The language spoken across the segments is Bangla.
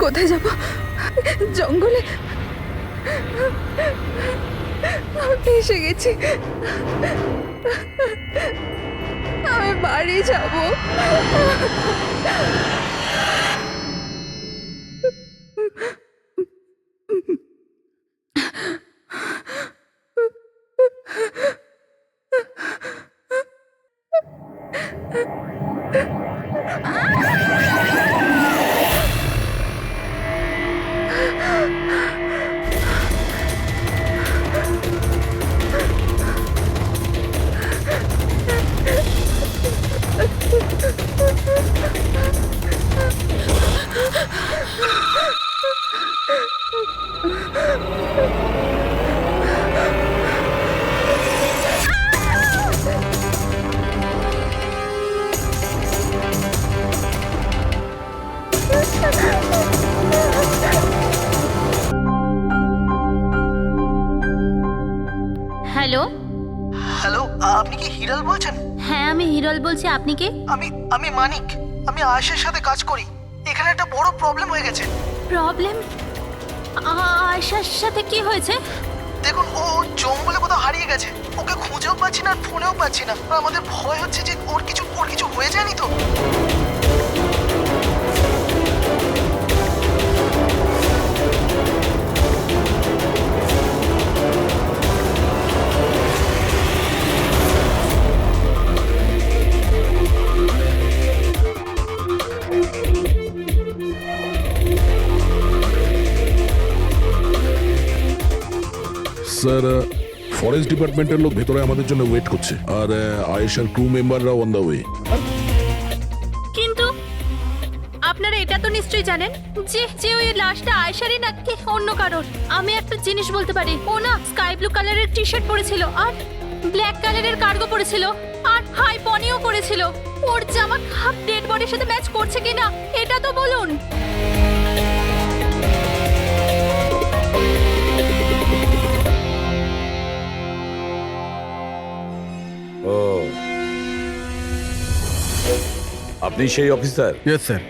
কোথায় যাব? জঙ্গলে এসে গেছি। আমি বাড়ি যাব। হ্যালো। হ্যালো, আপনি কি হিরাল বলছেন? হ্যাঁ, আমি হিরল বলছি। আপনি কে? আমি মানিক। আমি আয়েশের সাথে কাজ করি। এখানে একটা বড় প্রবলেম হয়ে গেছে। প্রবলেম? আয়শার সাথে কি হয়েছে? দেখুন, ও জঙ্গলে কোথাও হারিয়ে গেছে। ওকে খুঁজেও পাচ্ছি না আর ফোনেও পাচ্ছি না। আর আমাদের ভয় হচ্ছে যে ওর কিছু হয়ে যায়নি তো। স্যার, ফরেস্ট ডিপার্টমেন্টের লোক ভেতরে আমাদের জন্য ওয়েট করছে, আর আয়েশার ক্রু মেম্বাররা অন দ্য ওয়ে। কিন্তু আপনারা এটা তো নিশ্চয়ই জানেন যে যে ওই লাশটা আয়শারই নাকি অন্য কারোর। আমি একটা জিনিস বলতে পারি, ও না স্কাই ব্লু কালারের টি শার্ট পরেছিল আর ব্ল্যাক কালারের কার্গো পরেছিল আর হাই পনিও পরেছিল। ওর জামা হাফ ডেড বডির সাথে ম্যাচ করছে কিনা এটা তো বলুন। ও, আপনি সেই অফিসার? Yes sir.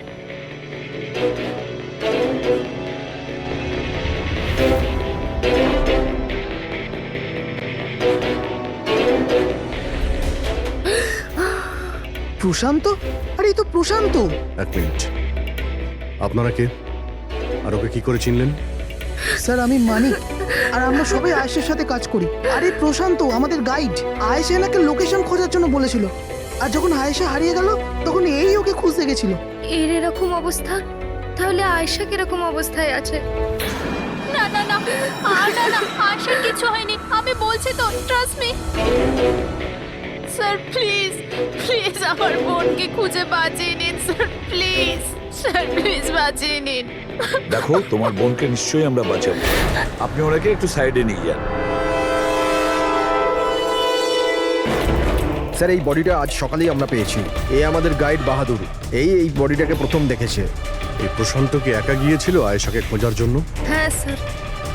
প্রশান্ত? আরে এই তো প্রশান্ত। এক মিনিট, আপনারা কে আর ওকে কি করে চিনলেন? স্যার, আমি মানিক আর আমরা সবাই আয়েশের সাথে কাজ করি। আরে প্রশান্ত আমাদের গাইড। আয়েশা এনাকে লোকেশন খোঁজার জন্য বলেছিল, আর যখন আয়েশা হারিয়ে গেল তখন এই ওকে খুঁজতে গেছিল। এর এরকম অবস্থা, তাহলে আয়েশা কিরকম অবস্থায় আছে? না না না, না না, আয়শার কিছু হয়নি, আমি বলছি তো, trust me. Sir please please আমার বোনকে খুঁজে বাঁচিয়ে নিন স্যার, প্লিজ স্যার, প্লিজ বাঁচিয়ে নিন। দেখো, তোমার বোনকে নিশ্চয়ই আমরা বাঁচাবো। আপনি ওনাকে একটু সাইডে নিয়ে যান। স্যার, এই বডিটা আজ সকালেই আমরা পেয়েছি। এ আমাদের গাইড বাহাদুর। এই বডিটাকে প্রথম দেখেছে। এই প্রশান্তকে একা গিয়েছিল আয়েশাকে খোঁজার জন্য? হ্যাঁ স্যার,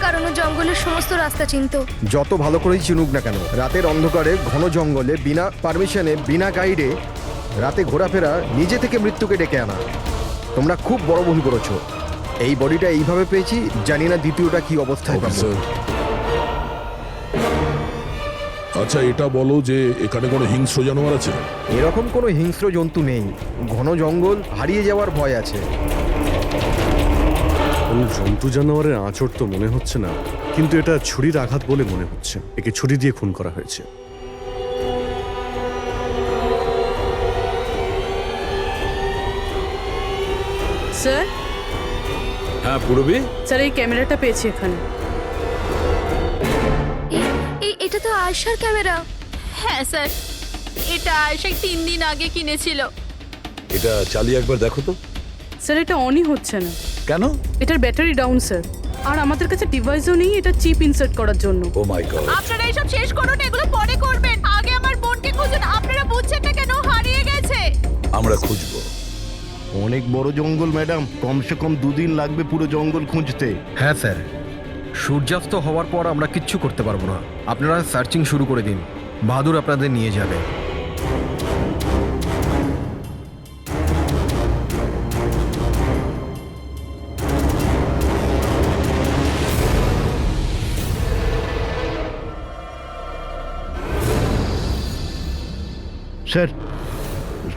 কারণ ও জঙ্গলের সমস্ত রাস্তা চিনতো। যত ভালো করেই চিনুক না কেন, রাতের অন্ধকারে ঘন জঙ্গলে বিনা পারমিশনে বিনা গাইডে রাতে ঘোরাফেরা নিজে থেকে মৃত্যুকে ডেকে আনা। তোমরা খুব বড় ভুল করেছো। এই বডিটা এইভাবে পেয়েছি, জানি না দ্বিতীয়টা কি অবস্থায় পাবো। অফিসার, আচ্ছা এটা বলো যে এখানে কোনো হিংস্র জানোয়ার আছে? এরকম কোনো হিংস্র জন্তু নেই। ঘন জঙ্গল, হারিয়ে যাওয়ার ভয় আছে। কোনো জন্তু জানোয়ারের আঁচড় তো মনে হচ্ছে না, কিন্তু এটা ছুরির আঘাত বলে মনে হচ্ছে। একে ছুরি দিয়ে খুন করা হয়েছে। স্যার, হ্যাঁ পূরবী, স্যার এই ক্যামেরাটা পেয়েছি এখানে। এটা তো আয়েশার ক্যামেরা। হ্যাঁ স্যার, এটা আয়শা 3 দিন আগে কিনেছিল। এটা চালিয়ে একবার দেখো তো। স্যার এটা অনই হচ্ছে না। কেন? এটার ব্যাটারি ডাউন স্যার, আর আমাদের কাছে ডিভাইসও নেই এটা চিপ ইনসার্ট করার জন্য। ও মাই গড। আপনারা এইসব শেষ করুন, এগুলো পরে করবেন। আগে আমার বোনকে খুঁজুন। আপনারা বুঝছেন না কেন হারিয়ে গেছে? আমরা খুঁজবো। অনেক বড় জঙ্গল ম্যাডাম, কমসে কম 2 দিন লাগবে পুরো জঙ্গল খুঁজতে। হ্যাঁ স্যার, সূর্যাস্ত হওয়ার পর আমরা কিচ্ছু করতে পারবো না। আপনারা সার্চিং শুরু করে দিন, বাহাদুর আপনাদের নিয়ে যাবে। স্যার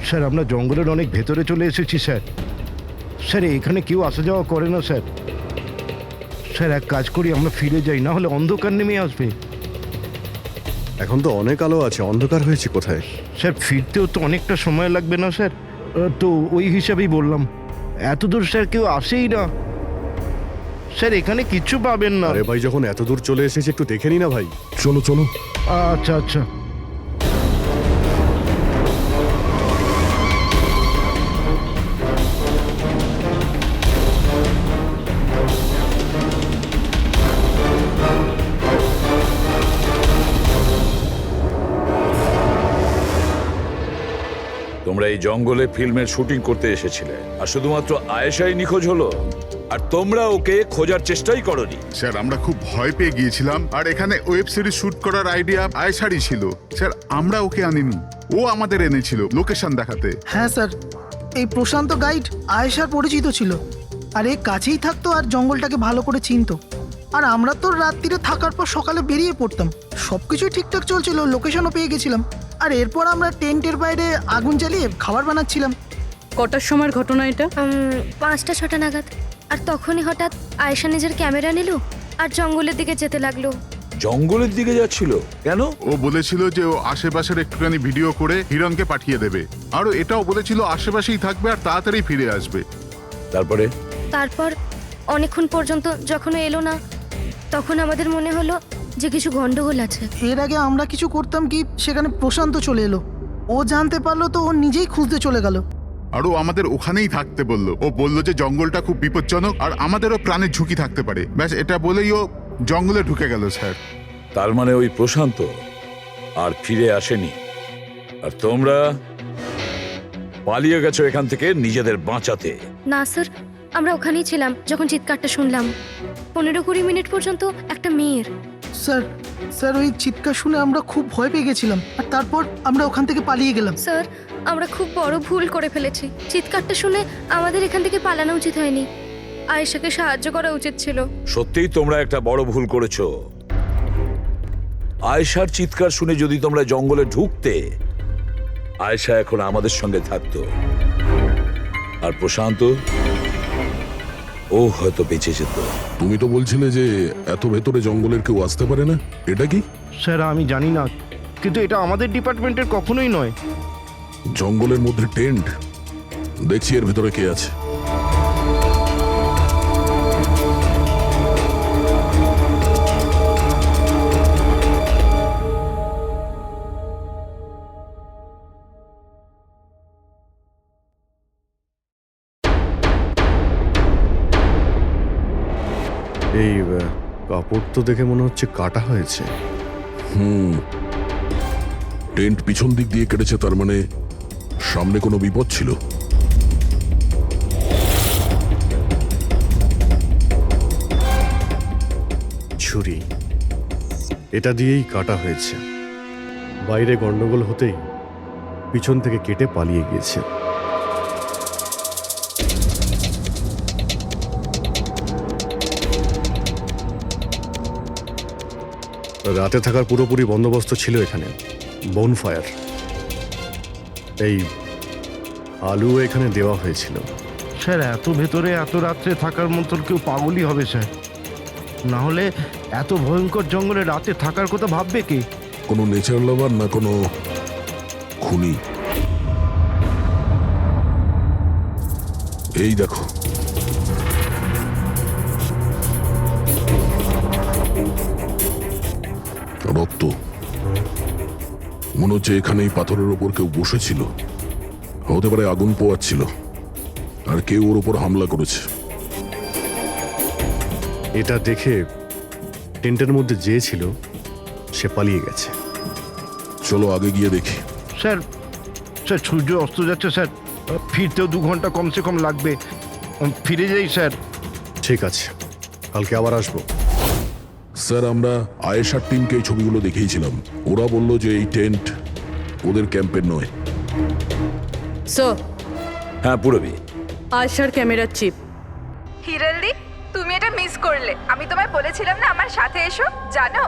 স্যার আমরা জঙ্গলের অনেক ভেতরে চলে এসেছি স্যার। স্যার এখানে কেউ আসা যাওয়া করে না স্যার। স্যার এক কাজ করি, আমরা ফিরে যাই, না হলে অন্ধকার নেমে আসবে। এখন তো অনেক আলো আছে, অন্ধকার হয়েছে কোথায়? স্যার ফিরতেও তো অনেকটা সময় লাগবে না স্যার? তো ওই হিসাবেই বললাম, এত দূর স্যার কেউ আসেই না। স্যার এখানে কিচ্ছু পাবেন না। আরে ভাই, যখন এত দূর চলে এসেছে একটু দেখে নি না ভাই? চলো চলো। আচ্ছা আচ্ছা। তোমরা এই জঙ্গলে ফিল্মের শুটিং করতে এসেছিলে, আর শুধুমাত্র আয়েশাই নিখোঁজ হলো, আর তোমরা ওকে খোঁজার চেষ্টাই করনি। স্যার আমরা খুব ভয় পেয়ে গিয়েছিলাম, আর এখানে ওয়েব সিরিজ শুট করার আইডিয়া আয়েশারই ছিল। স্যার আমরা ওকে আনিনি, ও আমাদের এনেছিল লোকেশন দেখাতে। হ্যাঁ স্যার, এই প্রশান্ত গাইড আয়েশার পরিচিত ছিল, আর এ কাছেই থাকতো আর জঙ্গলটাকে ভালো করে চিনতো। আর আমরা তো রাত্রিরে থাকার পর সকালে বেরিয়ে পড়তাম, সব কিছুই ঠিকঠাক চলছিল, লোকেশনও পেয়ে গেছিলাম। আর এরপর আমরা টেন্টের বাইরে আগুন জ্বালিয়ে খাবার বানাচ্ছিলাম। কটার সময়ের ঘটনা এটা? 5টা-6টা নাগাদ। আর তখনই হঠাৎ আয়েশা নিজের ক্যামেরা নিল আর জঙ্গলের দিকে যেতে লাগলো। জঙ্গলের দিকে যাচ্ছিল কেন? ও বলেছিল যে ও আশেপাশের একটুখানি ভিডিও করে হিরণকে পাঠিয়ে দেবে, আর ও এটাও বলেছিল আশেপাশেই থাকবে আর তাড়াতাড়ি ফিরে আসবে। তারপর অনেকক্ষণ পর্যন্ত যখন ও এলো না, তখন আমাদের মনে হলো যে কিছু গন্ডগোল আছে। এর আগে আমরা কিছু করতাম কি, সেখানে প্রশান্ত চলে এলো। ও জানতে পারলো তো ও নিজেই খুঁজতে চলে গেল। আর ও আমাদের ওখানেই থাকতে বলল। ও বলল যে জঙ্গলটা খুব বিপজ্জনক আর আমাদেরও প্রাণের ঝুঁকি থাকতে পারে। ব্যাস এটা বলেই ও জঙ্গলে ঢুকে গেল স্যার। তার মানে ওই প্রশান্ত আর ফিরে আসেনি, আর তোমরা পালিয়ে গেছো এখান থেকে নিজেদের বাঁচাতে। না স্যার, আমরা ওখানেই ছিলাম যখন চিৎকারটা শুনলাম। 15-20 মিনিট পর্যন্ত একটা মেয়ের। স্যার স্যার ওই চিৎকার শুনে আমরা খুব ভয় পেয়ে গেছিলাম, আর তারপর আমরা ওখান থেকে পালিয়ে গেলাম। স্যার, আমরা খুব বড় ভুল করে ফেলেছি। চিৎকারটা শুনে আমাদের এখান থেকে পালানো উচিত হয়নি, আয়েশাকে সাহায্য করা উচিত ছিল। সত্যিই তোমরা একটা বড় ভুল করেছো। আয়েশার চিৎকার শুনে যদি তোমরা জঙ্গলে ঢুকতে, আয়েশা এখন আমাদের সঙ্গে থাকতো, আর প্রশান্ত ও হয়তো বেঁচে যেত। তুমি তো বলছিলে যে এত ভেতরে জঙ্গলের কেউ আসতে পারে না, এটা কি? স্যার আমি জানি না, কিন্তু এটা আমাদের ডিপার্টমেন্টের কখনোই নয়। জঙ্গলের মধ্যে টেন্ট, দেখছি এর ভেতরে কে আছে। এই কাপড় তো দেখে মনে হচ্ছে কাটা হয়েছে। টেন্ট পিছন দিক দিয়ে কেটেছে, তার মানে সামনে কোনো বিপদ ছিল। ছুরি, এটা দিয়েই কাটা হয়েছে। বাইরে গন্ডগোল হতেই পিছন থেকে কেটে পালিয়ে গিয়েছে। রাতে থাকার পুরোপুরি বন্দোবস্ত ছিল এখানে, বনফায়ার। এই আলু এখানে দেওয়া হয়েছিল। স্যার এত ভেতরে এত রাত্রে থাকার মতন কেউ পাগলই হবে স্যার, না হলে এত ভয়ঙ্কর জঙ্গলে রাতে থাকার কথা ভাববে কে? কোনো নেচার লাভার না কোনো খুনি? এই দেখো, রক্ত। মনে হচ্ছে এখানে এই পাথরের ওপর কেউ বসেছিল, হতে পারে আগুন পোয়াচ্ছিল, আর কেউ ওর ওপর হামলা করেছে। এটা দেখে টেন্টের মধ্যে যে ছিল সে পালিয়ে গেছে। চলো আগে গিয়ে দেখি। স্যার স্যার সূর্য অস্ত যাচ্ছে স্যার, ফিরতেও 2 ঘন্টা কমসে কম লাগবে। ফিরে যাই স্যার। ঠিক আছে, কালকে আবার আসবো। স্যার আমরা আয়েশার টিমকে এই ছবিগুলো দেখিয়েছিলাম, ওরা বলল যে এই টেন্ট ওদের ক্যাম্পের নয়। স্যার, হ্যাঁ পুরবি, আয়েশার ক্যামেরার চিপ। হিরলদি, তুমি এটা মিস করলে। আমি তোমায় বলেছিলাম না আমার সাথে এসো। জানো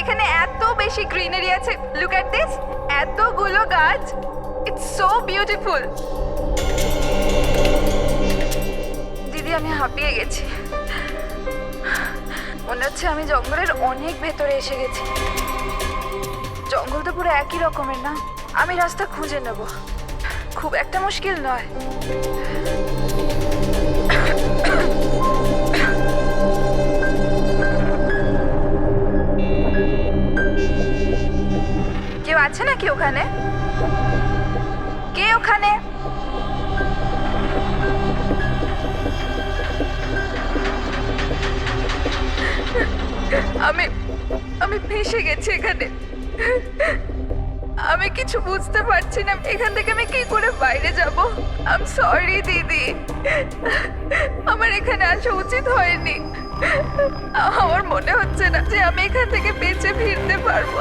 এখানে এত বেশি গ্রিনারি আছে। লুক এট দিস, এতগুলো গাছ। It's so beautiful. দিদি আমি হাঁপিয়ে গেছি, মনে হচ্ছে আমি জঙ্গলের অনেক ভেতরে এসে গেছি। জঙ্গল তো পুরো একই রকমের না? আমি রাস্তা খুঁজে নেব, খুব একটা মুশকিল নয়। কেউ আছে নাকি ওখানে? কে ওখানে? আমি ফেঁসে গেছি এখানে। আমি কিছু বুঝতে পারছি না, এখান থেকে আমি কি করে বাইরে যাব। আই এম সরি দিদি, আমার এখানে আসা উচিত হয়নি। আমার মনে হচ্ছে না যে আমি এখান থেকে বেঁচে ফিরতে পারবো।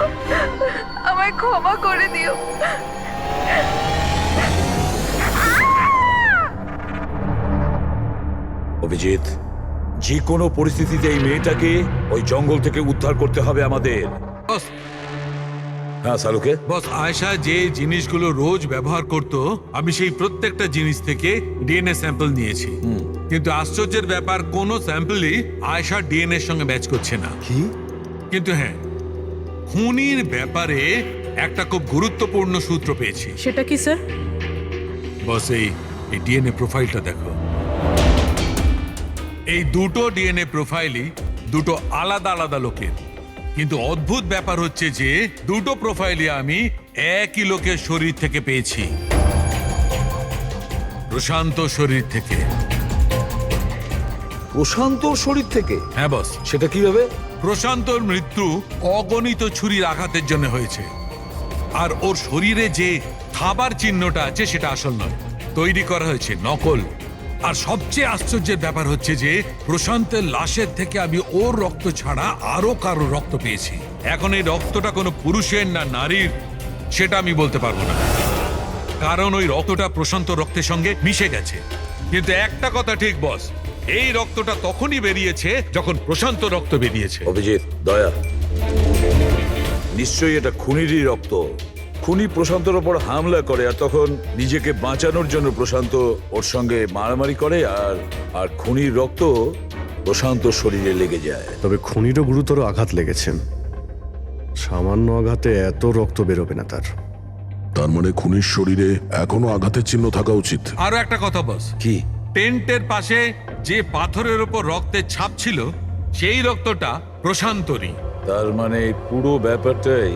আমায় ক্ষমা করে দিও। অভিজিৎ, যে কোনো পরিস্থিতিতে এই মেয়েটাকে ওই জঙ্গল থেকে উদ্ধার করতে হবে আমাদের। হ্যাঁ সালুকে। বস, আয়েশা যে জিনিসগুলো রোজ ব্যবহার করত, আমি সেই প্রত্যেকটা জিনিস থেকে ডিএনএ স্যাম্পল নিয়েছি। কিন্তু আশ্চর্যের ব্যাপার, কোনো স্যাম্পলই আয়েশার ডিএনএ এর সঙ্গে ম্যাচ করছে না। কি? কিন্তু হ্যাঁ, খুনির ব্যাপারে একটা খুব গুরুত্বপূর্ণ সূত্র পেয়েছি। সেটা কি স্যার? বস, এই ডিএনএ প্রোফাইলটা দেখো। এই দুটো ডিএনএ প্রোফাইলই দুটো আলাদা আলাদা লোকের, কিন্তু অদ্ভুত ব্যাপার হচ্ছে যে দুটো প্রোফাইলই আমি একই লোকের শরীর থেকে পেয়েছি, প্রশান্ত শরীর থেকে। প্রশান্ত শরীর থেকে? হ্যাঁ বস। সেটা কিভাবে? প্রশান্তর মৃত্যু অগণিত ছুরির আঘাতের জন্য হয়েছে, আর ওর শরীরে যে থাবার চিহ্নটা আছে সেটা আসল নয়, তৈরি করা হয়েছে নকল। আর সবচেয়ে আশ্চর্যের ব্যাপার হচ্ছে যে প্রশান্তের লাশের থেকে আমি ওর রক্ত ছাড়া আরো কারো রক্ত পেয়েছি। এখন এই রক্তটা কোনো পুরুষের না নারীর সেটা আমি বলতে পারবো না, কারণ ওই রক্তটা প্রশান্ত রক্তের সঙ্গে মিশে গেছে। কিন্তু একটা কথা ঠিক বস, এই রক্তটা তখনই বেরিয়েছে যখন প্রশান্ত রক্ত বেরিয়েছে। অভিজিৎ, দয়া, নিশ্চয়ই এটা খুনিরই রক্ত। খুনি প্রশান্তর ওপর হামলা করে, আর তখন নিজেকে বাঁচানোর জন্য প্রশান্ত ওর সঙ্গে মারামারি করে, আর খুনির রক্ত প্রশান্ত শরীরে লেগে যায়। তবে খুনিরও গুরুতর আঘাত লেগেছে, সামান্য আঘাতে এত রক্ত বেরোবে না তার। তার মানে খুনির শরীরে এখনো আঘাতের চিহ্ন থাকা উচিত। আরো একটা কথা বস, কি? টেন্টের পাশে যে পাথরের উপর রক্তের ছাপ ছিল সেই রক্তটা প্রশান্তরই। তার মানে পুরো ব্যাপারটাই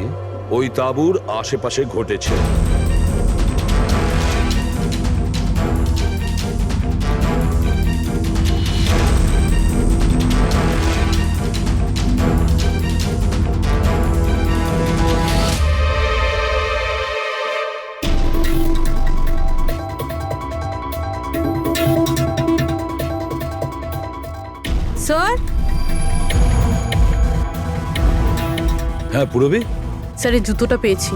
ওই তাঁবুর আশেপাশে ঘটেছে। স্যার? হ্যাঁ পুরবী? স্যার, এই জুতোটা পেয়েছি।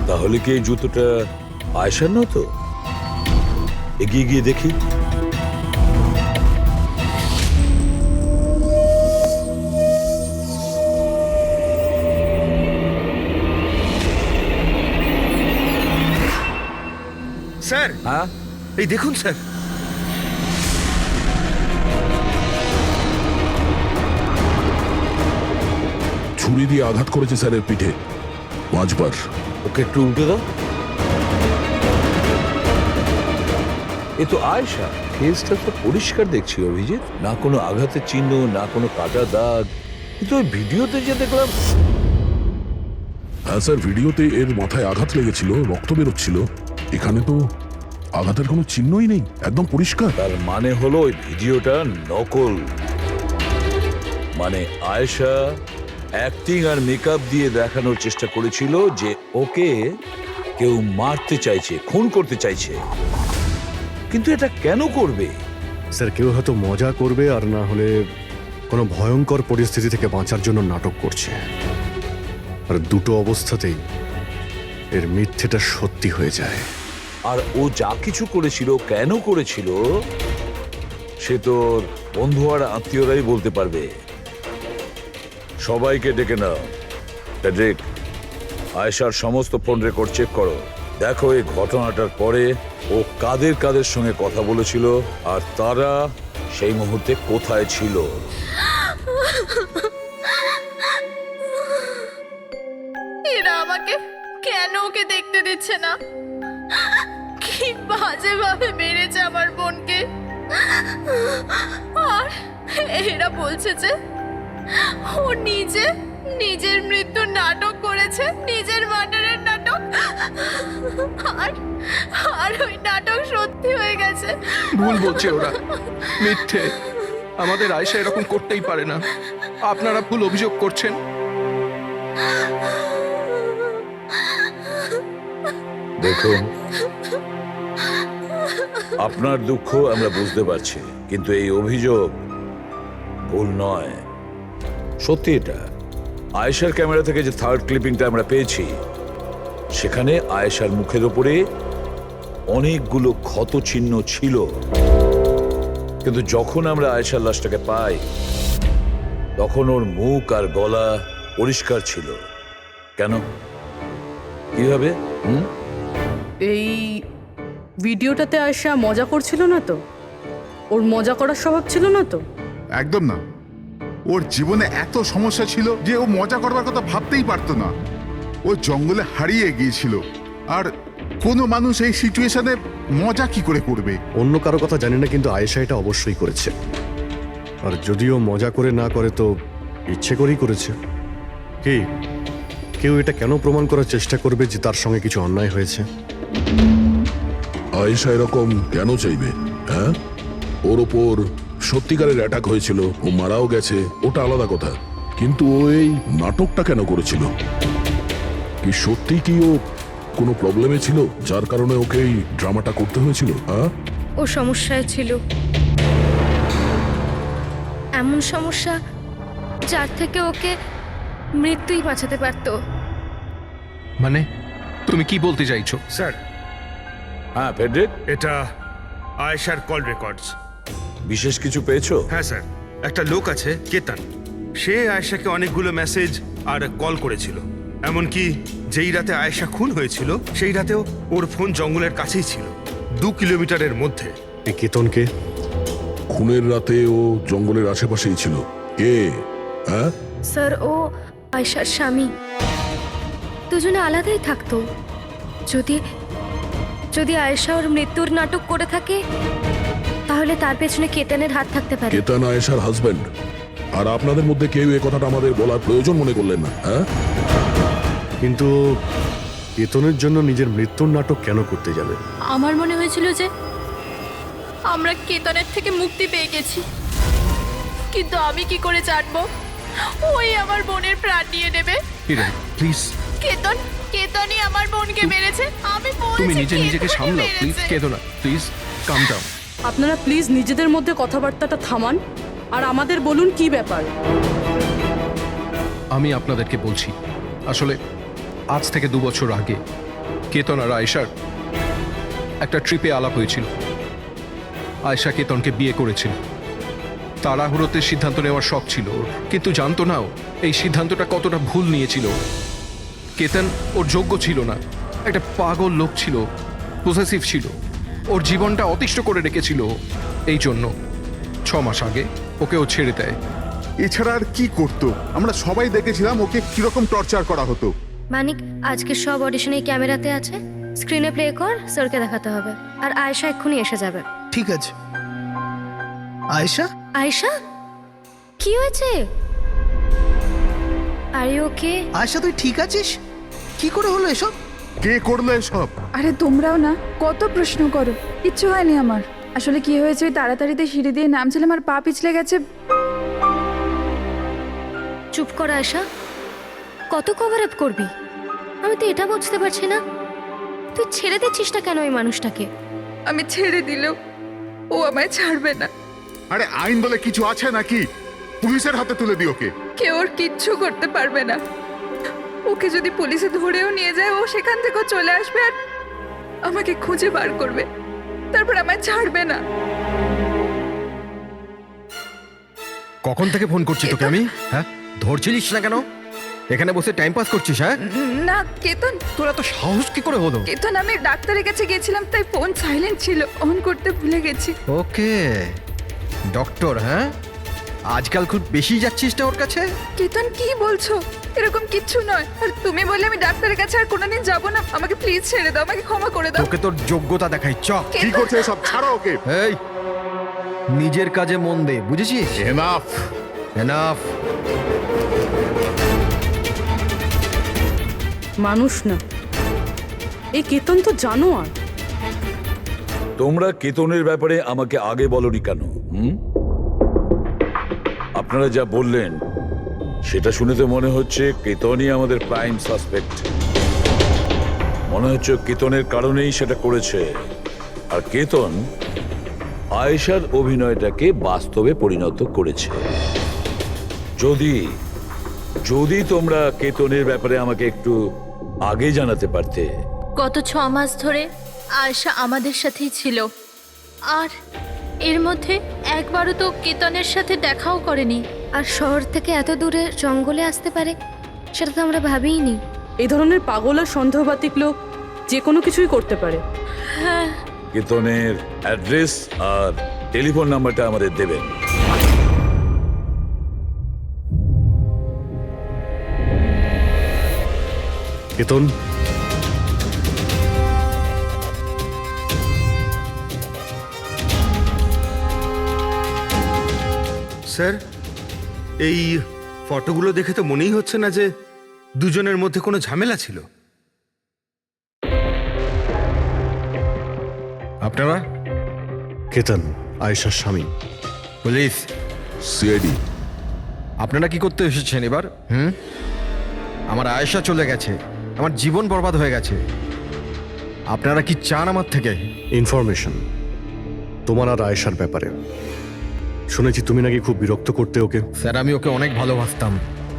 তাহলে কি এই জুতোটা আয়েশার নয় তো? এগিয়ে গিয়ে দেখি। স্যার, হ্যাঁ এই দেখুন স্যার। ছুরি দিয়ে আঘাত করেছে স্যারের পিঠে 5 বার। ওকে একটু উল্টে দাও। এ তো আয়েশা, ফেসটা তো পরিষ্কার দেখছি অভিজিৎ, না কোনো আঘাতের চিহ্ন, না কোনো কাটা দাগ। কিন্তু ওই ভিডিওতে যে দেখলাম। হ্যাঁ স্যার, ভিডিওতে এর মাথায় আঘাত লেগেছিল, রক্ত বেরোচ্ছিল। এখানে তো আঘাতের কোনো চিহ্নই নেই, একদম পরিষ্কার। তার মানে হলো ওই ভিডিওটা নকল। মানে আয়েশা অ্যাক্টিং আর মেকআপ দিয়ে দেখানোর চেষ্টা করেছিল যে ওকে কেউ মারতে চাইছে, খুন করতে চাইছে। কিন্তু এটা কেন করবে? স্যার, কেউ হয়তো মজা করবে, আর না হলে কোনো ভয়ঙ্কর পরিস্থিতি থেকে বাঁচার জন্য নাটক করছে। আর দুটো অবস্থাতেই এর মিথ্যেটা সত্যি হয়ে যায়। আর ও যা কিছু করেছিল, কেন করেছিল, সে তোর বন্ধু আর আত্মীয়রাই বলতে পারবে। সবাইকে ডেকে নাও। প্যাট্রিক, আয়েশার সমস্ত ফোন রেকর্ড চেক করো। দেখো এই ঘটনাটার পরে ও কাদের কাদের সঙ্গে কথা বলেছিল আর তারা সেই মুহূর্তে কোথায় ছিল। এরা আমাকে কেন ওকে দেখতে দিচ্ছে না? কি বাজে ভাবে মেরেছে আমার বোনকে। আর এরা বলছে যে ও নিজের মৃত্যুর নাটক করেছে, নিজের মার্ডারের নাটক। আর ওই নাটক সত্যি হয়ে গেছে। ভুল বলছে ওরা, মিথ্যে। আমাদের আয়েশা এরকম করতেই পারে না। আপনারা ভুল অভিযোগ করছেন। দেখুন, আপনার দুঃখ আমরা বুঝতে পারছি, কিন্তু এই অভিযোগ ভুল নয়, সত্যি। এটা আয়েশার ক্যামেরা থেকে যে থার্ড ক্লিপিংটা আমরা পেয়েছি, সেখানে আয়েশার মুখের ওপরে অনেকগুলো ক্ষত চিহ্ন ছিল, কিন্তু যখন আমরা আয়েশার লাশটাকে পাই তখন ওর মুখ আর গলা পরিষ্কার ছিল। কেন, কিভাবে? এই ভিডিওটাতে আয়েশা মজা করছিল না তো? ওর মজা করার স্বভাব ছিল না তো? একদম না। ওর জীবনে এত সমস্যা ছিল যে ও মজা করবার কথা ভাবতেই পারতো না। ও জঙ্গলে হারিয়ে গিয়েছিল, আর কোনো মানুষ এই সিচুয়েশনে মজা কি করে করবে? অন্য কারো কথা জানি না, কিন্তু আয়েশা এটা অবশ্যই করেছে। আর যদিও মজা করে না করে তো ইচ্ছে করেই করেছে। কি কেউ এটা কেন প্রমাণ করার চেষ্টা করবে যে তার সঙ্গে কিছু অন্যায় হয়েছে? আয়েশা এরকম কেন চাইবে? হ্যাঁ, ওর ওপর সত্যিকারের অ্যাটাক হয়েছিল, ও মারাও গেছে, ওটা আলাদা কথা, কিন্তু ও এই নাটকটা কেন করেছিল? কি সত্যি কি ও কোনো প্রবলেমে ছিল যার কারণে ওকে এই ড্রামাটা করতে হয়েছিল? হ্যাঁ, ও সমস্যায় ছিল, এমন সমস্যা যার থেকে ওকে মৃত্যুই বাঁচাতে পারতো। মানে তুমি কি বলতে চাইছো? স্যার, হ্যাঁ ফেডরিক, এটা আয়েশার কল রেকর্ডস। বিশেষ কিছু পেয়েছো? হ্যাঁ স্যার, একটা লোক আছে কেতন, সে আয়েশাকে অনেকগুলো মেসেজ আর কল করেছিল। এমনকি যেই রাতে আয়েশা খুন হয়েছিল সেই রাতেও ওর ফোন জঙ্গলের কাছেই ছিল, 2 কিলোমিটারের মধ্যে। এই কেতনকে? খুনের রাতে ও জঙ্গলের আশেপাশেই ছিল। কে? হ্যাঁ স্যার, ও আয়েশার স্বামী। দুজনে আলাদাই থাকতো। যদি আয়েশা ওর মৃত্যুর নাটক করে থাকে, তাহলে তার পেছনে কেতনের হাত থাকতে পারে। কেতন আয়েশার হাজবেন্ড, আর আপনাদের মধ্যে কেউ এই কথাটা আমাদের বলার প্রয়োজন মনে করলেন না? হ্যাঁ, কিন্তু কেতনের জন্য নিজের মৃত্যুর নাটক কেন করতে যাবে? আমার মনে হয়েছিল যে আমরা কেতনের থেকে মুক্তি পেয়ে গেছি, কিন্তু আমি কি করে জানবো ওই আমার বোনের প্রাণ নিয়ে নেবে? প্লিজ, কেতনই আমার বোনকে মেরেছে। আমি তুমি বলছি নিজেকে কেতনই সামলাও প্লিজ। মেরেছে। কেঁদো না প্লিজ, কাম ডাউন। আপনারা প্লিজ নিজেদের মধ্যে কথাবার্তাটা থামান আর আমাদের বলুন কি ব্যাপার। আমি আপনাদেরকে বলছি, আসলে আজ থেকে 2 বছর আগে কেতন আর আয়েশার একটা ট্রিপে আলাপ হয়েছিল। আয়েশা কেতনকে বিয়ে করেছিল। তাড়াহুড়োতে সিদ্ধান্ত নেওয়ার শখ ছিল ওর, কিন্তু জানতো না ও এই সিদ্ধান্তটা কতটা ভুল নিয়েছিল। কেতন ওর যোগ্য ছিল না, একটা পাগল লোক ছিল, পসেসিভ ছিল, ওর জীবনটা অতিষ্ঠ করে রেখেছিল। এই জন্য 6 মাস আগে ওকে ও ছেড়ে দেয়। এছাড়া আর কি করতো? আমরা সবাই দেখেছিলাম ওকে কিরকম টর্চার করা হতো। মানিক, আজকে সব অডিশন এই ক্যামেরাতে আছে, স্ক্রিনে প্লে কর, স্যারকে দেখাতে হবে। আর আয়েশা এক্ষুনি এসে যাবে। ঠিক আছে। আয়েশা, আয়েশা, কি হয়েছে? আরে ওকে? আয়েশা তুই ঠিক আছিস? কি করে হলো এসব? কে করলো এসব? আরে তোমরাও না কত প্রশ্ন করো, কিচ্ছু হয়নি আমার। আসলে কি হয়েছে, ওই তাড়াতাড়িতে সিঁড়ি দিয়ে নামছিলাম আর পা পিছলে গেছে। চুপ কর আয়েশা, কত কভার আপ করবি? আমি তো এটা বুঝতে পারছি না, তুই ছেড়ে দিচ্ছিস না কেন এই মানুষটাকে? আমি ছেড়ে দিলেও ও আমায় ছাড়বে না। আরে আইন বলে কিছু আছে নাকি? পুলিশের হাতে তুলে দি ওকে। কেউ ওর কিচ্ছু করতে পারবে না। ওকে যদি পুলিশে ধরেও নিয়ে যায়, ও সেখান থেকেও চলে আসবে আর আমাকে খুঁজে বার করবে, তারপর আমায় ছাড়বে না। কখন থেকে ফোন করছি তোকে আমি? হ্যাঁ, ধরছিলিস না কেন? এখানে বসে টাইম পাস করছিস? হ্যাঁ, না কেতন, তোর এত সাহস কি করে হলো? কেতন আমি ডাক্তারের কাছে গেছিলাম তাই ফোন সাইলেন্ট ছিল, অন করতে ভুলে গেছি। ওকে, ডক্টর, হ্যাঁ আজকাল খুব বেশি যাচ্ছিস না ওর কাছে? কেতন কি বলছো? এরকম কিচ্ছু নয়। আর তুমি বললে আমি ডাক্তারের কাছে আর কোনোদিন যাব না। আমাকে প্লিজ ছেড়ে দাও, আমাকে ক্ষমা করে দাও। তোকে তোর যোগ্যতা দেখাই, চ। কি করছে সব? ছাড়ো ওকে। এই নিজের কাজে মন দে, বুঝেছিস? এনাফ। এনাফ। মানুষ না, এই কেতন তো জানোয়ার। তোমরা কেতনের ব্যাপারে আমাকে আগে বলনি কেন? আপনারা যা বললেন সেটা শুনে তো মনে হচ্ছে কেতনই আমাদের প্রাইম সাসপেক্ট। মনে হচ্ছে কেতনের কারণেই সেটা করেছে। আর কেতন আয়েশার অভিনয়টাকে বাস্তবে পরিণত করেছে। যদি যদি তোমরা কেতনের ব্যাপারে আমাকে একটু আগে জানাতে পারতে। গত 6 মাস ধরে আয়েশা আমাদের সাথেই ছিল, আর এর মধ্যে একবারও তো কেতনের সাথে দেখাও করেনি। আর শহর থেকে এত দূরে জঙ্গলে আসতে পারে সেটা তো আমরা ভাবিইনি। এই ধরনের পাগল আর সন্দেহবাতিক লোক যে কোনো কিছুই করতে পারে। হ্যাঁ, কেতনের অ্যাড্রেস আর টেলিফোন নাম্বারটা আমাদের দেবেন। কেতন, স্যার, এই ফটোগুলো দেখে তো মনেই হচ্ছে না যে দুজনের মধ্যে কোনো ঝামেলা ছিল। আপনারা? কেতন আয়েশার স্বামী। পুলিশ। সিআইডি। আপনারা কি করতে এসেছেন এবার? আমার আয়েশা চলে গেছে, আমার জীবন বরবাদ হয়ে গেছে। আপনারা কি চান আমার থেকে? ইনফরমেশন তোমার আর আয়েশার ব্যাপারে। শুনেছি তুমি নাকি খুব বিরক্ত করতে ওকে। স্যার, আমি ওকে অনেক ভালোবাসতাম,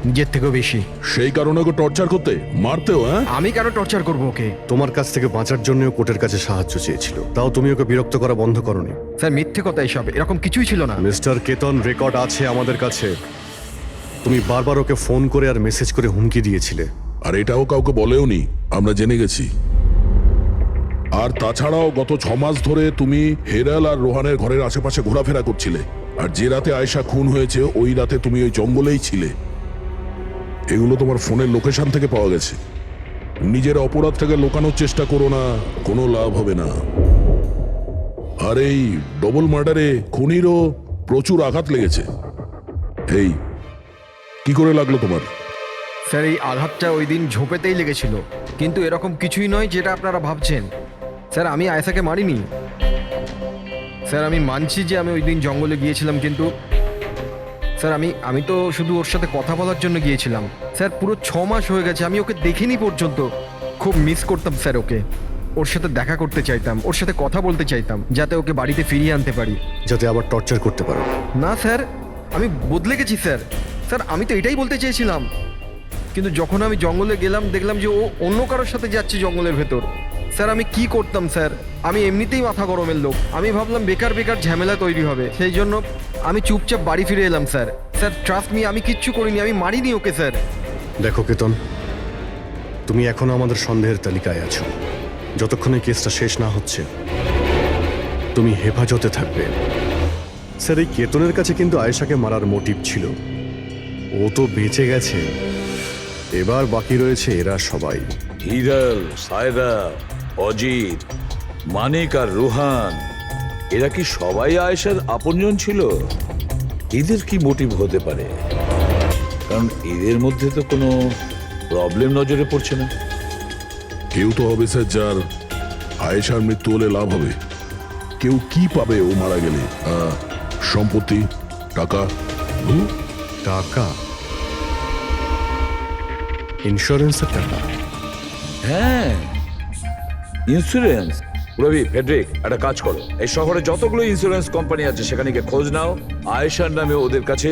নিজের থেকেও বেশি। সেই কারণে ওকে টর্চার করতে, মারতেও? হ্যাঁ, আমি কেন টর্চার করবো ওকে? তোমার কাছ থেকে বাঁচার জন্য কোর্টের কাছে সাহায্য চেয়েছিল, তাও তুমি ওকে বিরক্ত করা বন্ধ করনি। স্যার, মিথ্যে কথা এসব, এরকম কিছুই ছিল না। মিস্টার কেতন, রেকর্ড আছে আমাদের কাছে। তুমি বারবার ওকে ফোন করে আর মেসেজ করে হুমকি দিয়েছিলে। আর এটাও কাউকে বলেওনি, আমরা জেনে গেছি। আর তাছাড়াও গত 6 মাস ধরে তুমি হেরাল আর রোহানের ঘরের আশেপাশে ঘোরাফেরা করছিলে। আর যে রাতে আয়েশা খুন হয়েছে ওই রাতে তুমি ওই জঙ্গলেই ছিলে। এগুলো তোমার ফোনের লোকেশন থেকে পাওয়া গেছে। নিজের অপরাধটাকে লুকানোর চেষ্টা করো না, কোনো লাভ হবে না। আর এই ডবল মার্ডারে খুনিরও প্রচুর আঘাত লেগেছে। এই কি করে লাগলো তোমার? স্যার, এই আঘাতটা ওই দিন ঝোপেতেই লেগেছিল, কিন্তু এরকম কিছুই নয় যেটা আপনারা ভাবছেন। স্যার, আমি আয়েশাকে মারিনি। স্যার, আমি মানছি যে আমি ওই দিন জঙ্গলে গিয়েছিলাম, কিন্তু স্যার আমি তো শুধু ওর সাথে কথা বলার জন্য গিয়েছিলাম। স্যার, পুরো 6 মাস হয়ে গেছে, আমি ওকে দেখিনি পর্যন্ত। খুব মিস করতাম স্যার ওকে। ওর সাথে দেখা করতে চাইতাম, ওর সাথে কথা বলতে চাইতাম, যাতে ওকে বাড়িতে ফিরিয়ে আনতে পারি, যাতে আবার টর্চার করতে পারো। না স্যার, আমি বদলে গেছি স্যার। স্যার, আমি তো এটাই বলতে চেয়েছিলাম, কিন্তু যখন আমি জঙ্গলে গেলাম দেখলাম যে ও অন্য কারোর সাথে যাচ্ছে জঙ্গলের ভেতর। স্যার, আমি কি করতাম স্যার? আমি এমনিতেই মাথা গরমের লোক। আমি ভাবলাম বেকার বেকার ঝামেলা তৈরি হবে, সেই জন্য আমি চুপচাপ বাড়ি ফিরে এলাম স্যার। স্যার, ট্রাস্ট মি, আমি কিচ্ছু করিনি, আমি মারিনি ওকে স্যার। দেখো কেতন, তুমি এখনো আমাদের সন্দেহের তালিকায় আছো। যতক্ষণ এই কেসটা শেষ না হচ্ছে তুমি হেফাজতে থাকবে। স্যার, এই কেতনের কাছে কিন্তু আয়েশাকে মারার মোটিভ ছিল। ও তো বেঁচে গেছে, এবার বাকি রয়েছে এরা সবাই। হিরাল, সায়রা, অজিত, মানিক আর রোহান, এরা কি সবাই আয়েশার আপনজন ছিল? এদের কি মোটিভ হতে পারে? কারণ এদের মধ্যে তো কোনো প্রবলেম নজরে পড়ছে না। কেউ তো হবে স্যার যার আয়েশার মৃত্যু হলে লাভ হবে। কেউ কি পাবে ও মারা গেলে? সম্পত্তি, টাকা। টাকা? ইন্স্যুরেন্সের টাকা? হ্যাঁ, ইন্স্যুরেন্স। রবি, ফেডরিক, একটা কাজ করো, এই শহরে যতগুলো ইন্স্যুরেন্স কোম্পানি আছে সেখানে গিয়ে খোঁজ নাও আয়েশার নামে ওদের কাছে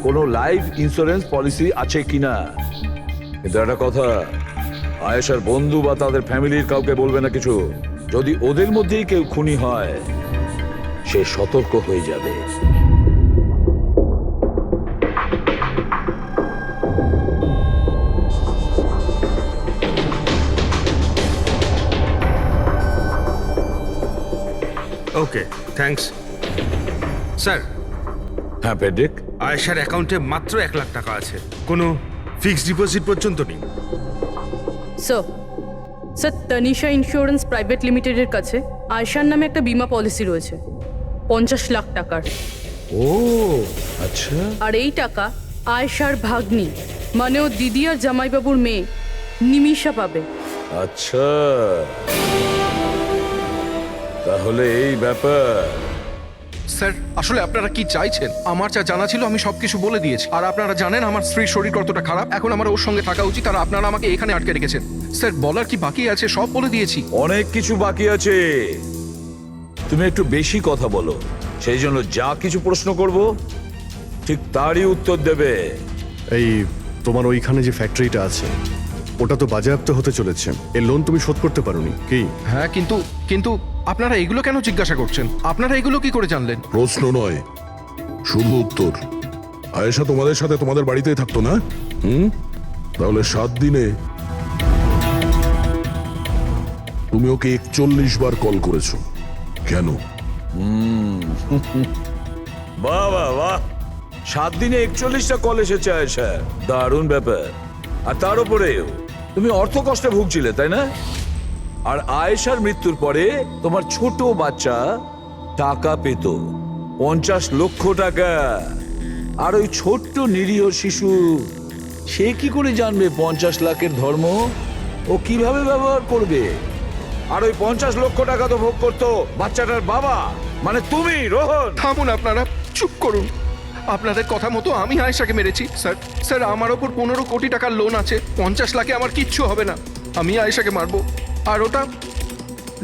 কোনো লাইফ ইন্স্যুরেন্স পলিসি আছে কিনা। কিন্তু একটা কথা, আয়েশার বন্ধু বা তাদের ফ্যামিলির কাউকে বলবে না কিছু। যদি ওদের মধ্যেই কেউ খুনি হয় সে সতর্ক হয়ে যাবে। Okay thanks sir. হ্যাঁ পেড্রিক, আয়েশার অ্যাকাউন্টে মাত্র 1 লাখ টাকা আছে, কোনো ফিক্সড ডিপোজিট পর্যন্ত নেই। স্যার তানিশা ইন্স্যুরেন্স প্রাইভেট লিমিটেডের কাছে আয়শার নামে একটা বীমা পলিসি রয়েছে 50 লাখ টাকার। ও আচ্ছা। আর এই টাকা আয়শার ভাগ্নি মানে ও দিদি আর জামাইবাবুর মেয়ে নিমিষা পাবে। আচ্ছা, তাহলে এই ব্যাপার। স্যার আসলে আপনারা কি চাইছেন? আমার যা জানা ছিল আমি সবকিছু বলে দিয়েছি, আর আপনারা জানেন আমার স্ত্রীর শরীর কতটা খারাপ, এখন আমার ওর সঙ্গে থাকা উচিত, আর আপনারা আমাকে এখানে আটকে রেখেছেন। স্যার বলার কি বাকি আছে? সব বলে দিয়েছি। অনেক কিছু বাকি আছে, তুমি একটু বেশি কথা বলো, সেই জন্য যা কিছু প্রশ্ন করব ঠিক তারই উত্তর দেবে। এই তোমার ওইখানে যে ফ্যাক্টরিটা আছে ওটা তো বাজেয়াপ্ত হতে চলেছে, এর লোন তুমি শোধ করতে পারোনি কি? হ্যাঁ কিন্তু আপনারা এগুলো কেন জিজ্ঞাসা করছেন? আপনারা এগুলো কি করে জানলেন? প্রশ্ন নয়, শুধু উত্তর। আয়েশা তোমাদের সাথে তোমাদের বাড়িতেই থাকতো না? তাহলে 7 দিনে তুমি ওকে 41 বার কল করেছো কেন? বাহ বাহ বাহ, 7 দিনে 41টা কল এসেছে আয়েশা, দারুণ ব্যাপার। আর তার উপরেও তুমি অর্থ কষ্টে ভুগছিলে, তাই না? আর আয়েশার মৃত্যুর পরে তোমার ছোট বাচ্চা টাকা পেত 50 লক্ষ টাকা। আর ওই ছোট্ট নিরীহ শিশু সে কি করে জানবে 50 লাখের ধর্ম? ও কিভাবে ব্যবহার করবে? আর ওই 50 লক্ষ টাকা তো ভোগ করতো বাচ্চাটার বাবা, মানে তুমি, রোহন। থামুন আপনারা, চুপ করুন। আপনাদের কথা মতো আমি আয়েশাকে মেরেছি। স্যার আমার ওপর 15 কোটি টাকার লোন আছে, 50 লাখে আমার কিচ্ছু হবে না। আমি আয়েশাকে মারবো। আর ওটা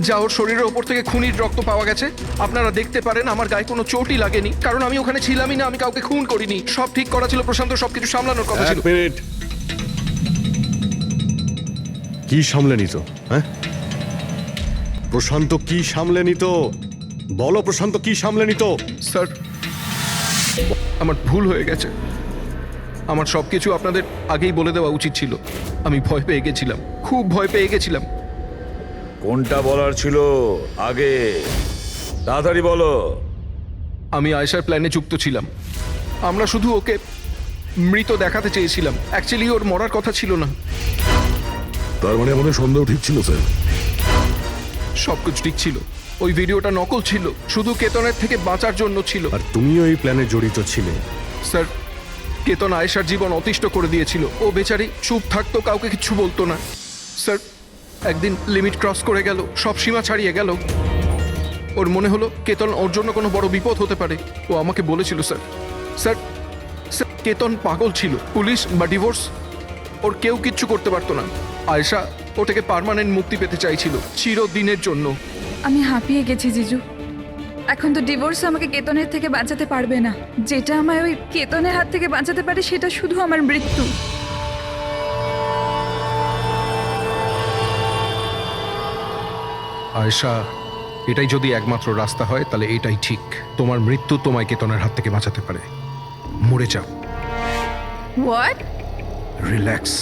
যা ওর শরীরের ওপর থেকে খুনির রক্ত পাওয়া গেছে, আপনারা দেখতে পারেন আমার গায়ে কোনো চোটই লাগেনি, কারণ আমি ওখানে ছিলামই না, আমি কাউকে খুন করিনি। সব ঠিক করা ছিল, প্রশান্ত সবকিছু সামলানোর কথা ছিল। 1 মিনিট, কি সামলে নিত? হ্যাঁ প্রশান্ত কি সামলে নিত? বলো প্রশান্ত কি সামলে নিত? স্যার আমার ভুল হয়ে গেছে, আমার সবকিছু আপনাদের আগেই বলে দেওয়া উচিত ছিল। আমি ভয় পেয়ে গেছিলাম, খুব ভয় পেয়ে গেছিলাম। কোনটা বলার ছিল আগে? তাড়াতাড়ি বলো। আমি আয়েশার প্ল্যানে যুক্ত ছিলাম। আমরা শুধু ওকে মৃত দেখাতে চেয়েছিলাম, অ্যাকচুয়ালি ওর মরার কথা ছিল না। তার মানে আমাদের সন্দেহ ঠিক ছিল স্যার? সবকিছু ঠিক ছিল, ওই ভিডিওটা নকল ছিল, শুধু কেতনের থেকে বাঁচার জন্য ছিল। আর তুমিও এই প্ল্যানে জড়িত ছিলে? স্যার কেতন আয়েশার জীবন অতিষ্ঠ করে দিয়েছিল, ও বেচারি চুপ থাকতো, কাউকে কিছু বলতো না। স্যার একদিন লিমিট ক্রস করে গেল, সব সীমা ছাড়িয়ে গেল। ওর মনে হলো কেতন ওর জন্য কোনো বড় বিপদ হতে পারে, ও আমাকে বলেছিল। স্যার কেতন পাগল ছিল, পুলিশ বা ডিভোর্স ওর কেউ কিচ্ছু করতে পারতো না। আয়েশা ওটাকে পার্মানেন্ট মুক্তি পেতে চাইছিল, চিরদিনের জন্য। আমি হাঁপিয়ে গেছি জিজু। এখন তো ডিভোর্স আমাকে কেতনের থেকে বাঁচাতে পারবে না। যেটা আমায় ওই কেতনের হাত থেকে বাঁচাতে পারে সেটা শুধু আমার মৃত্যু। আয়েশা, এটাই যদি একমাত্র রাস্তা হয় তাহলে এটাই ঠিক। তোমার মৃত্যু তোমায় কেতনের হাত থেকে বাঁচাতে পারে। মরে যাও। হোয়াট? রিল্যাক্স,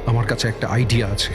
আমার কাছে একটা আইডিয়া আছে।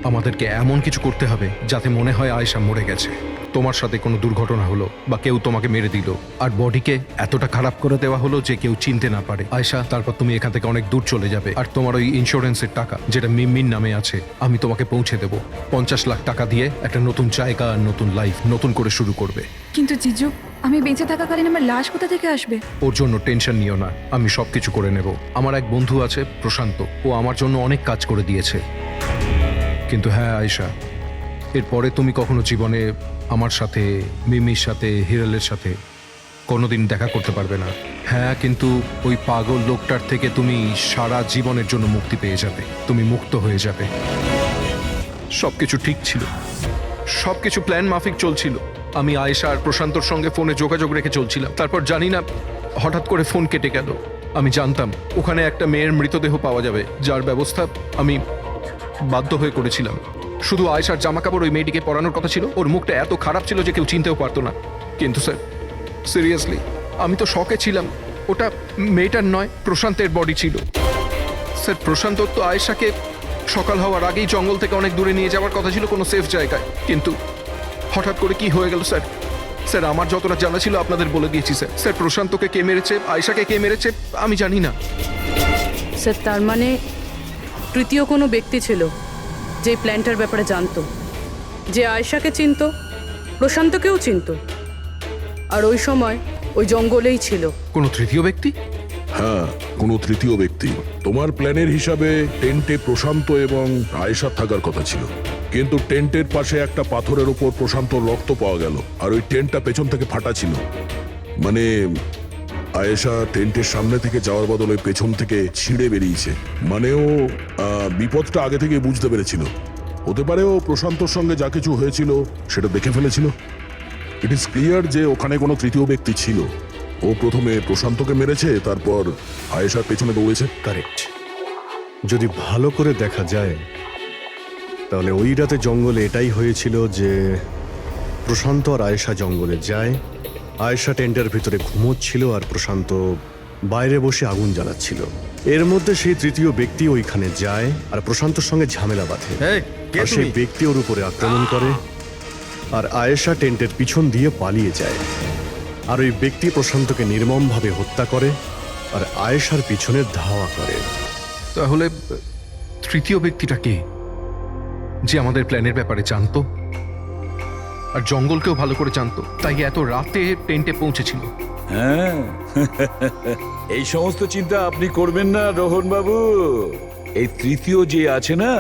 আমাদেরকে এমন কিছু করতে হবে যাতে মনে হয় আয়েশা মরে গেছে। তোমার সাথে কোনো দুর্ঘটনা হলো বা কেউ তোমাকে মেরে দিল, আর বডিকে এতটা খারাপ করে দেওয়া হলো যে কেউ চিনতে না পারে আয়েশা। তারপর তুমি এখান থেকে অনেক দূর চলে যাবে, আর তোমার ওই ইন্স্যুরেন্সের টাকা যেটা মিমির নামে আছে আমি তোমাকে পৌঁছে দেবো। 50 লাখ টাকা দিয়ে একটা নতুন জায়গা, নতুন লাইফ, নতুন করে শুরু করবে। কিন্তু জিজু, আমি বেঁচে থাকাকালীন আমার লাশ কোথা থেকে আসবে? ওর জন্য টেনশন নিও না, আমি সবকিছু করে নেব। আমার এক বন্ধু আছে প্রশান্ত, ও আমার জন্য অনেক কাজ করে দিয়েছে। কিন্তু হ্যাঁ আয়েশা, এরপরে তুমি কখনো জীবনে আমার সাথে, মিমির সাথে, হিরালের সাথে কোনোদিন দেখা করতে পারবে না। হ্যাঁ, কিন্তু ওই পাগল লোকটার থেকে তুমি সারা জীবনের জন্য মুক্তি পেয়ে যাবে, তুমি মুক্ত হয়ে যাবে। সবকিছু ঠিক ছিল, সবকিছু প্ল্যান মাফিক চলছিল। আমি আয়েশা আর প্রশান্তর সঙ্গে ফোনে যোগাযোগ রেখে চলছিলাম। তারপর জানি না হঠাৎ করে ফোন কেটে গেল। আমি জানতাম ওখানে একটা মেয়ের মৃতদেহ পাওয়া যাবে, যার ব্যবস্থা আমি বাধ্য হয়ে করেছিলাম। শুধু আয়েশার জামা কাপড় ওই মেয়েটিকে পরানোর কথা ছিল, ওর মুখটা এত খারাপ ছিল যে কেউ চিনতেও পারতো না। কিন্তু স্যার সিরিয়াসলি আমি তো শকে ছিলাম। ওটা মেয়েটার নয়, প্রশান্তের বডি ছিল। স্যার প্রশান্ত তো আয়েশাকে সকাল হওয়ার আগেই জঙ্গল থেকে অনেক দূরে নিয়ে যাওয়ার কথা ছিল, কোনো সেফ জায়গায়। কিন্তু হঠাৎ করে কি হয়ে গেল স্যার, স্যার আমার যতটা জানা ছিল আপনাদের বলে দিয়েছি স্যার। স্যার প্রশান্তকে কে মেরেছে, আয়েশাকে কে মেরেছে আমি জানি না। স্যার তার মানে তৃতীয় কোনো ব্যক্তি ছিল যে প্ল্যানটার ব্যাপারে জানতো, যে আয়েশাকে চিনতো, প্রশান্তকেও চিনতো, আর ওই সময় ওই জঙ্গলেই ছিল। কোনো তৃতীয় ব্যক্তি? হ্যাঁ, কোনো তৃতীয় ব্যক্তি। তোমার প্ল্যানের হিসাবে টেন্টে প্রশান্ত এবং আয়েশা থাকার কথা ছিল, কিন্তু টেন্টের পাশে একটা পাথরের উপর প্রশান্তর রক্ত পাওয়া গেল, আর ওই টেন্টটা পেছন থেকে ফাটা ছিল। মানে আয়েশা টেন্টের সামনে থেকে যাওয়ার বদলে পেছন থেকে ছিঁড়ে বেরিয়েছে। মানে ও বিপদটা আগে থেকে বুঝতে পেরেছিল। হতে পারে ও প্রশান্তর সঙ্গে যা কিছু হয়েছিল সেটা দেখে ফেলেছিল। ইট ইজ ক্লিয়ার যে ওখানে কোনো তৃতীয় ব্যক্তি ছিল। ও প্রথমে প্রশান্তকে মেরেছে, তারপর আয়েশার পেছনে দৌড়েছে। কারেক্ট। যদি ভালো করে দেখা যায় তাহলে ওই রাতে জঙ্গলে এটাই হয়েছিল যে প্রশান্ত আর আয়েশা জঙ্গলে যায়, আয়েশা টেন্টের ভিতরে ঘুমোচ্ছিল আর প্রশান্ত বাইরে বসে আগুন জ্বালাচ্ছিল। এর মধ্যে সেই তৃতীয় ব্যক্তি ওইখানে যায় আর প্রশান্তর সঙ্গে ঝামেলা বাঁধে। আর সেই ব্যক্তি ওর উপরে আক্রমণ করে আর আয়েশা টেন্টের পিছন দিয়ে পালিয়ে যায়। আর ওই ব্যক্তি প্রশান্তকে নির্মমভাবে হত্যা করে আর আয়েশার পিছনে ধাওয়া করে। তাহলে তৃতীয় ব্যক্তিটা কে, যে আমাদের প্ল্যানের ব্যাপারে জানতো আর জঙ্গলকেও ভালো করে জানতো, তাই এত রাতে টেন্টে পৌঁছেছিল? হ্যাঁ, এই সমস্ত চিন্তা আপনি করবেন না রোহন বাবু। এই তৃতীয় যে আছে না,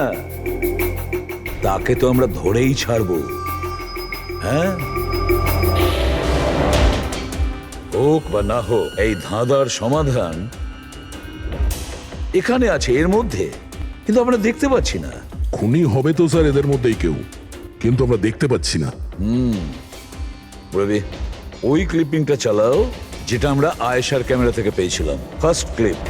তাকে তো আমরা ধরেই ছাড়বো। হ্যাঁ, হোক বা না হোক, এই ধাঁধার সমাধান এখানে আছে, এর মধ্যে, কিন্তু আমরা দেখতে পাচ্ছি না। খুনি হবে তো স্যার এদের মধ্যেই কেউ, কিন্তু আমরা দেখতে পাচ্ছি না। রবি, ওই ক্লিপিংটা চালাও যেটা আমরা আয়েশার ক্যামেরা থেকে পেয়েছিলাম, ফার্স্ট ক্লিপ।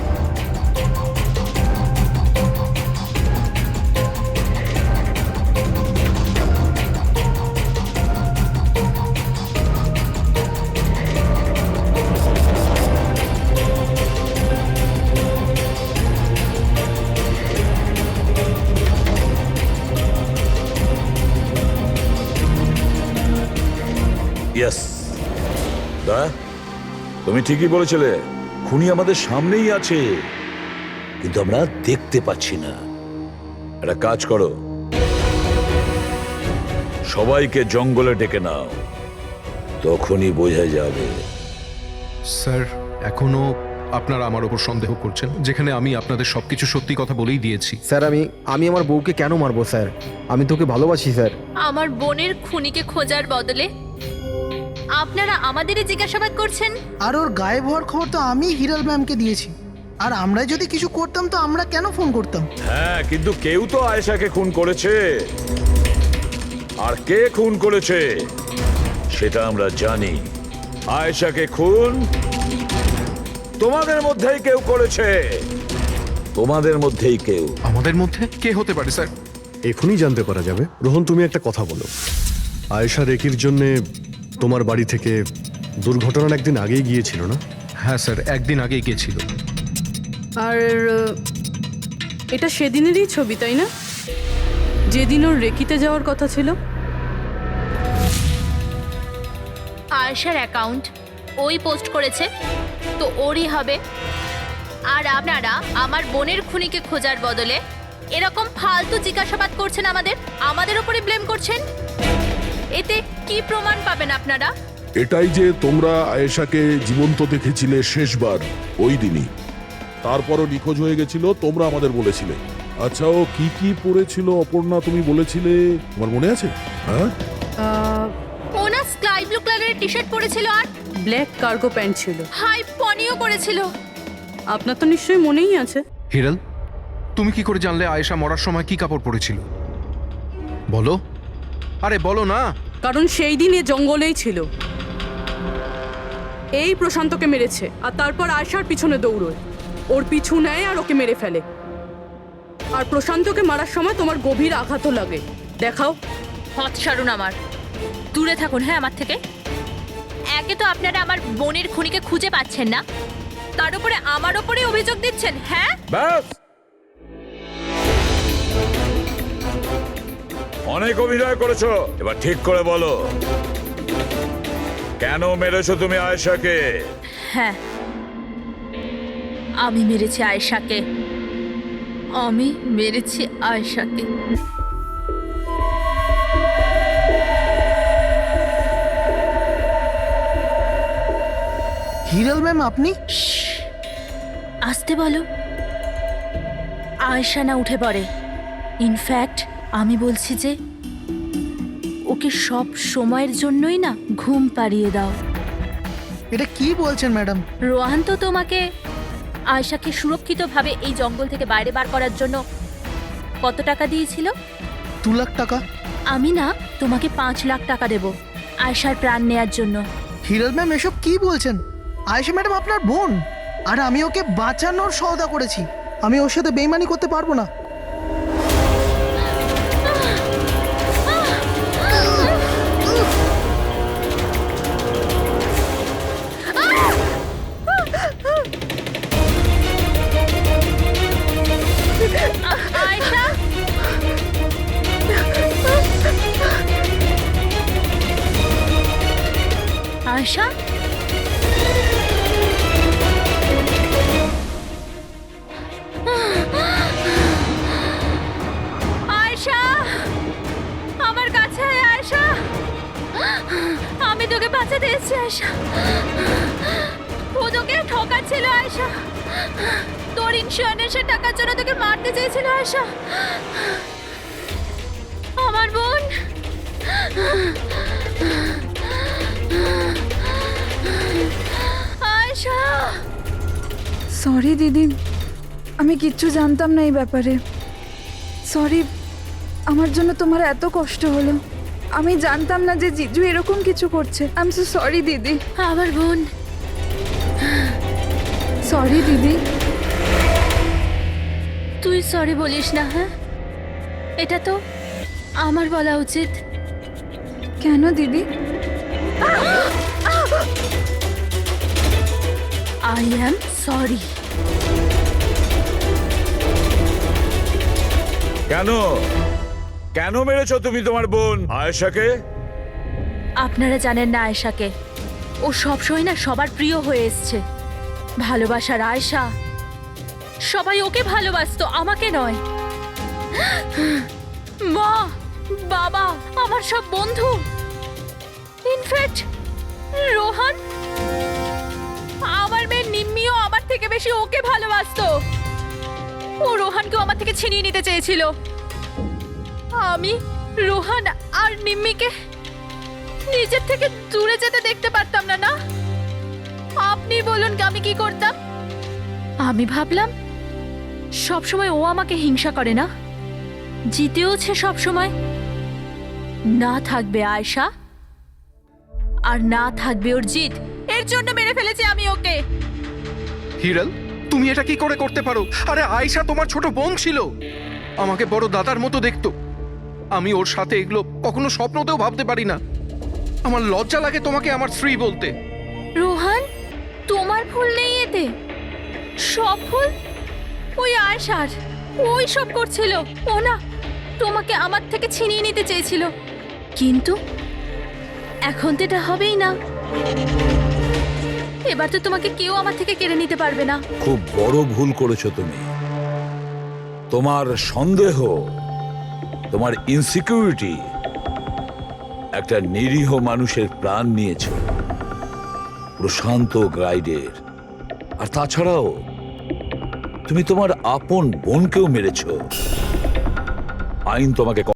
ইয়েস, তুমি ঠিকই বলেছিলে, খুনি আমাদের সামনেই আছে, কিন্তু আমরা দেখতে পাচ্ছি না। একটা কাজ করো, সবাইকে জঙ্গলে ডেকে নাও, তখনই বোঝা যাবে। স্যার এখনো আপনারা আমার ওপর সন্দেহ করছেন, যেখানে আমি আপনাদের সবকিছু সত্যি কথা বলেই দিয়েছি। স্যার আমি আমার বউকে কেন মারবো স্যার? আমি তোকে ভালোবাসি স্যার। আমার বোনের খুনিকে খোঁজার বদলে আপনারা আমাদেরই জিজ্ঞাসাবাদ করছেন। আর ওর গায়েব হওয়ার খবর তো আমি হিরাল ম্যামকে দিয়েছি। আর আমরা যদি কিছু করতাম তো আমরা কেন ফোন করতাম? হ্যাঁ, কিন্তু কেউ তো আয়েশাকে খুন করেছে, আর কে খুন করেছে সেটা আমরা জানি। আয়েশাকে খুন তোমাদের মধ্যেই কেউ করেছে, তোমাদের মধ্যেই কেউ। আমাদের মধ্যে কে হতে পারে স্যার? এখনই জানতে পারা যাবে। রোহন, তুমি একটা কথা বলো, আয়েশা রেকির জন্যে তোমার বাড়ি থেকে দুর্ঘটনার একদিন আগেই গিয়েছিল না? হ্যাঁ স্যার, একদিন আগেই গিয়েছিল। আর এটা সেদিনেরই ছবি, তাই না? যেদিন ওর রেকিতে যাওয়ার কথা ছিল। আয়েশার অ্যাকাউন্ট ওই পোস্ট করেছে, তো ওরই হবে। আর আপনারা আমার বোনের খুনিকে খোঁজার বদলে এরকম ফালতু জিজ্ঞাসাবাদ করছেন, আমাদের উপরে ব্লেম করছেন। এতে কি প্রমাণ পাবেন আপনারা? এটাই যে তোমরা আয়েশাকে জীবন্ত দেখেছিলে শেষবার ওই দিনই, তারপরও নিখোঁজ হয়ে গেছিল, তোমরা আমাদের বলেছিলে। আচ্ছা, ও কি কি পরেছিল অপর্ণা, তুমি বলেছিলে, তোমার মনে আছে? হ্যাঁ, ও না স্কাই ব্লু কালারের টি শার্ট পরেছিল আর ব্ল্যাক কার্গো প্যান্ট ছিল। হাই পনিও করেছিল। আপনার তো নিশ্চয়ই মনেই আছে। হিরাল, তুমি কি করে জানলে আয়েশা মরার সময় কি কাপড় পরেছিল? বলো, আরে বলো না। কারণ সেই দিন এ জঙ্গলেই ছিল। এই প্রশান্তকে মেরেছে আর তারপর আয়েশার পিছনে দৌড়োয়, ওর পিছু নেয় আর ওকে মেরে ফেলে। আর প্রশান্তকে মারার সময় তোমার গভীর আঘাতও লাগে। দেখাও। হাত ছাড়ুন আমার, দূরে থাকুন। হ্যাঁ, আমার থেকে। একে তো আপনারা আমার বোনের খুনিকে খুঁজে পাচ্ছেন না, তার উপরে আমার উপরে অভিযোগ দিচ্ছেন। হ্যাঁ, ব্যাস, অনেক অভিনয় করেছো, এবার ঠিক করে বলো কেন মেরেছো তুমি আয়েশাকে? হ্যাঁ, আমি মেরেছি আয়েশাকে। আমি মেরেছি আয়েশাকে। হিরাল ম্যাম, আপনি? আসতে বলো। আয়েশা না উঠে পড়ে। ইনফ্যাক্ট আমি বলছি যে ওকে সব সময়ের জন্যই না ঘুম পাড়িয়ে দাও। এটা কি বলছেন ম্যাডাম? রোহান তো তোমাকে আয়েশাকে সুরক্ষিতভাবে এই জঙ্গল থেকে বাইরে বার করার জন্য কত টাকা দিয়েছিল? 2 লাখ টাকা। আমি না তোমাকে 5 লাখ টাকা দেব আয়েশার প্রাণ নেয়ার জন্য। হিরাল ম্যাম, এসব কি বলছেন? আয়েশা ম্যাডাম আপনার বোন, আর আমি ওকে বাঁচানোর সওদা করেছি। আমি ওর সাথে বেইমানি করতে পারবো না। আয়েশা, আয়েশা, আয়েশা, আমার কাছে আয় আয়েশা। আমি তোকে বাঁচাতে এসেছি আয়েশা। ও তোকে ঠকাচ্ছিল আয়েশা। তোর ইন্স্যুরেন্সের টাকার জন্য তোকে মারতে চেয়েছিল আয়েশা। আমার বোন। আয়েশা। সরি দিদি, আমি কিচ্ছু জানতাম না এই ব্যাপারে। সরি, আমার জন্য তোমার এত কষ্ট হলো। আমি জানতাম না যে জিজু এরকম কিছু করছে। আই এম সো সরি দিদি। আমার বোন। সরি দিদি। তুই সরি বলিস না? হ্যাঁ, এটা তো আমার বলা উচিত। কেন দিদি? I am sorry. কেন কেন মেরেছো তুমি তোমার বোন আয়েশাকে? আপনারা জানেন না আয়েশাকে। ও সবসময় না সবার প্রিয় হয়ে এসছে। ভালোবাসার আয়েশা। সবাই ওকে ভালোবাসতো, আমাকে নয়। মা, বাবা, আমার সব বন্ধু, ইনফ্যাক্ট রোহান, আমার মেয়ে নিম্মিও আমার থেকে বেশি ওকে ভালোবাসতো। ও রোহানকেও আমার থেকে ছিনিয়ে নিতে চেয়েছিল। আমি রোহান আর নিম্মিকে নিজের থেকে দূরে যেতে দেখতে পারতাম না। না, আপনি বলুন আমি কি করতাম? আমি ভাবলাম সবসময় ও আমাকে হিংসা করে না, জিতেওছে সবসময়। না থাকবে আয়েশা, আর না থাকবে ওর জিত। এর জন্য মেরে ফেলেছি আমি ওকে। হিরাল, তুমি এটা কি করে করতে পারো? আরে আয়েশা তোমার ছোট বোন ছিল, আমাকে বড় দাদার মতো দেখতো। আমি ওর সাথে এগুলো কখনো স্বপ্নতেও ভাবতে পারি না। আমার লজ্জা লাগে তোমাকে আমার স্ত্রী বলতে। রোহান, তোমার ভুল নেই এতে। সব ভুল ওই আয়েশার। ওই সব করছিল। ও না তোমাকে আমার থেকে ছিনিয়ে নিতে চেয়েছিল, কিন্তু এখন তো এটা হবেই না। এবার তো তোমাকে কেউ আমার থেকে কেড়ে নিতে পারবে না। খুব বড় ভুল করেছো তুমি। তোমার সন্দেহ, তোমার ইনসিকিউরিটি একটা নিরীহ মানুষের প্রাণ নিয়েছে, প্রশান্ত গাইডের। আর তাছাড়াও তুমি তোমার আপন বোনকেও মেরেছো। আইন তোমাকে